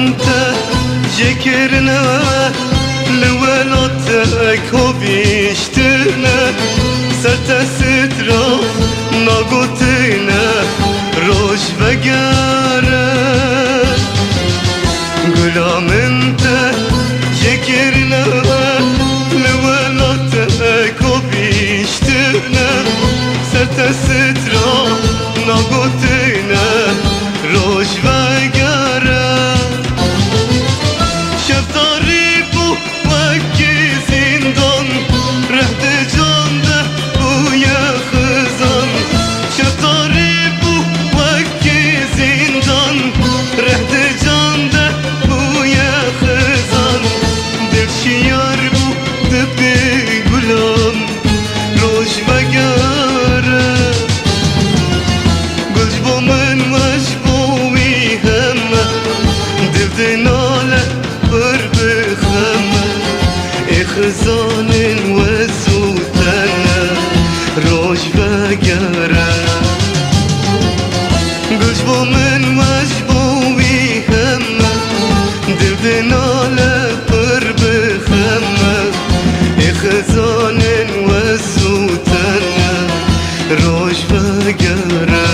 انت جكرنا لولاتك وبيشتنا سرت سترا ناقوتنا روش بقارة غلام انت جكرنا لولاتك وبيشتنا سرت سترا ناقوتنا روش بقارة خزان وزوتنا روش بقرة قجبو من وجبو ويهمة دبنا لقر بخمة خزان وزوتنا روش بقرة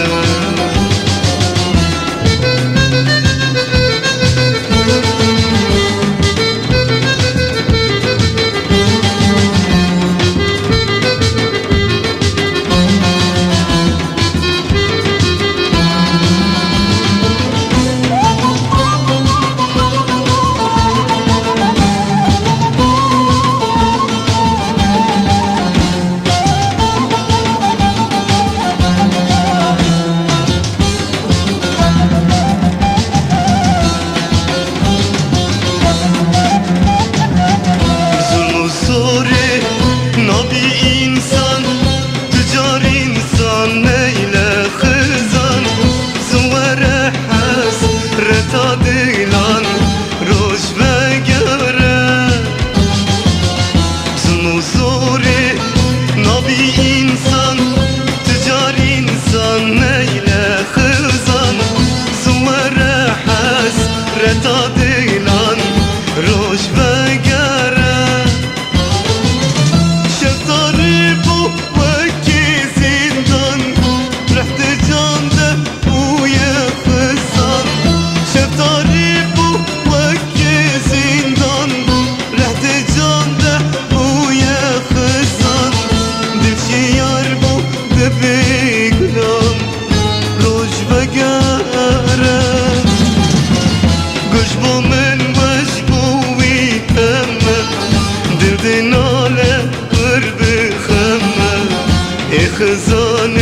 خزان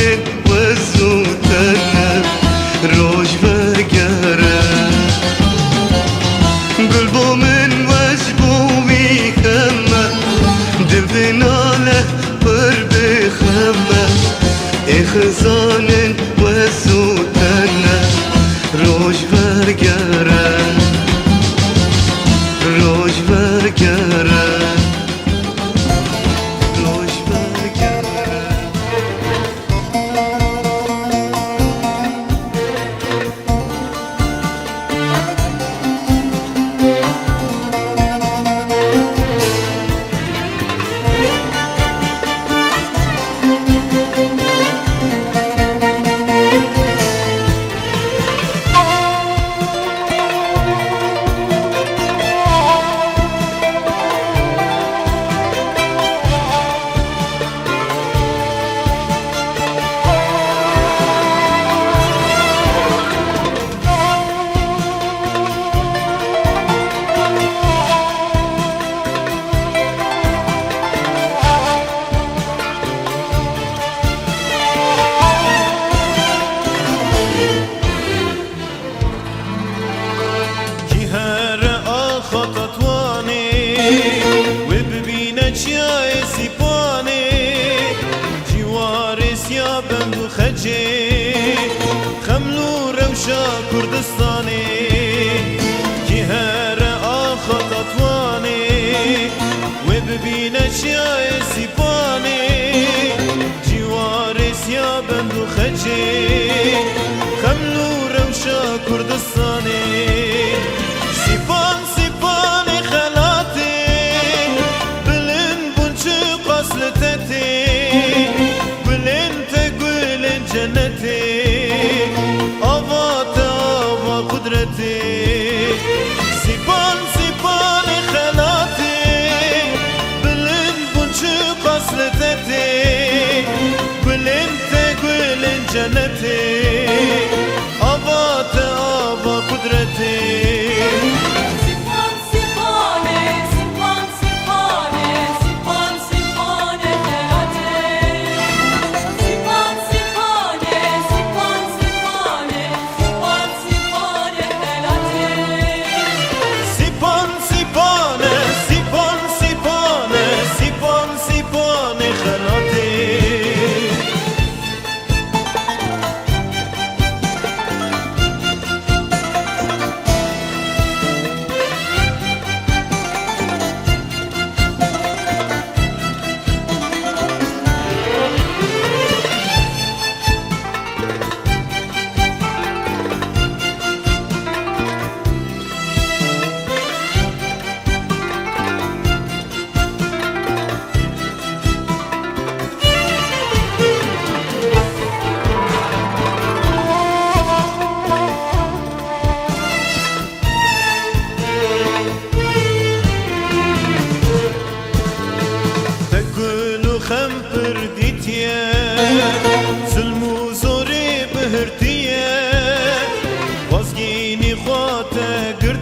وزوتنا روش بقرة قلبو من وجبو بيخمة دبنا له قرب خمة خزان وزوتنا روش بقرة روش بقرة خملو روشا كردستاني جهر آخا تطواني وببينا شاي سيباني جوار سيابن دو خجي خملو روشا كردستاني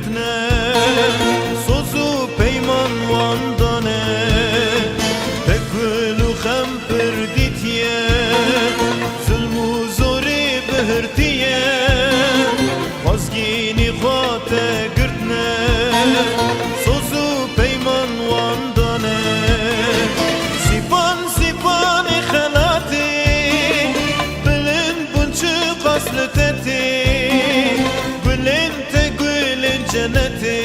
girtne Sozu peyman vandane Tekvil u xem perditiye Zulmu zori behirtiye Vazgini khate girtne Sozu peyman vandane Sipan sipan khalati Bilin bunçu qasluteti Bilin te gülün cenneti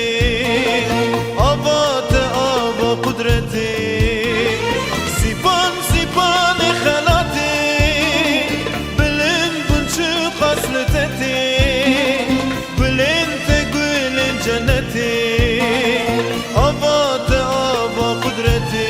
Ava te ava kudreti Sipan sipan khalati Bilin bunçu qasluteti Bilin te gülün cenneti Ava te ava kudreti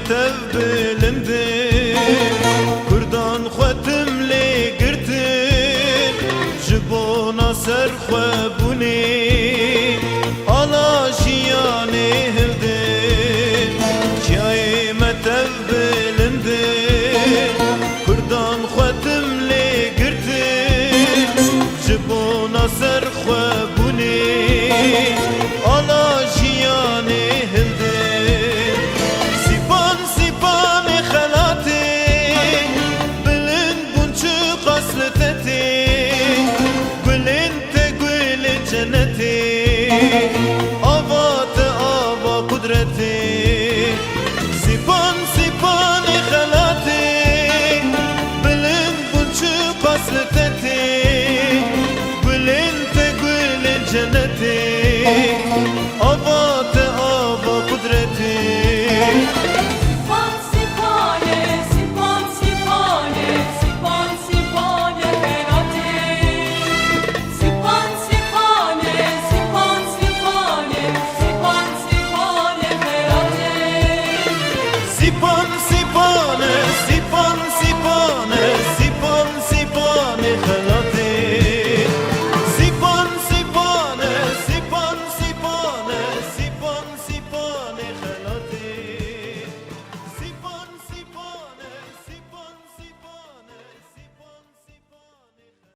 Tev bilindi Kurdan xwetim lê girtin Ji bona ser xwe bûnê Ala jiyanê hildin Çiyayê me tev bilindi Kurdan xwetim lê girtin Ji bona ser xwe bûnê Ala jiyanê hildin Ava te ava kudreti Sipan sipan khalati Bilin bunçu qasleti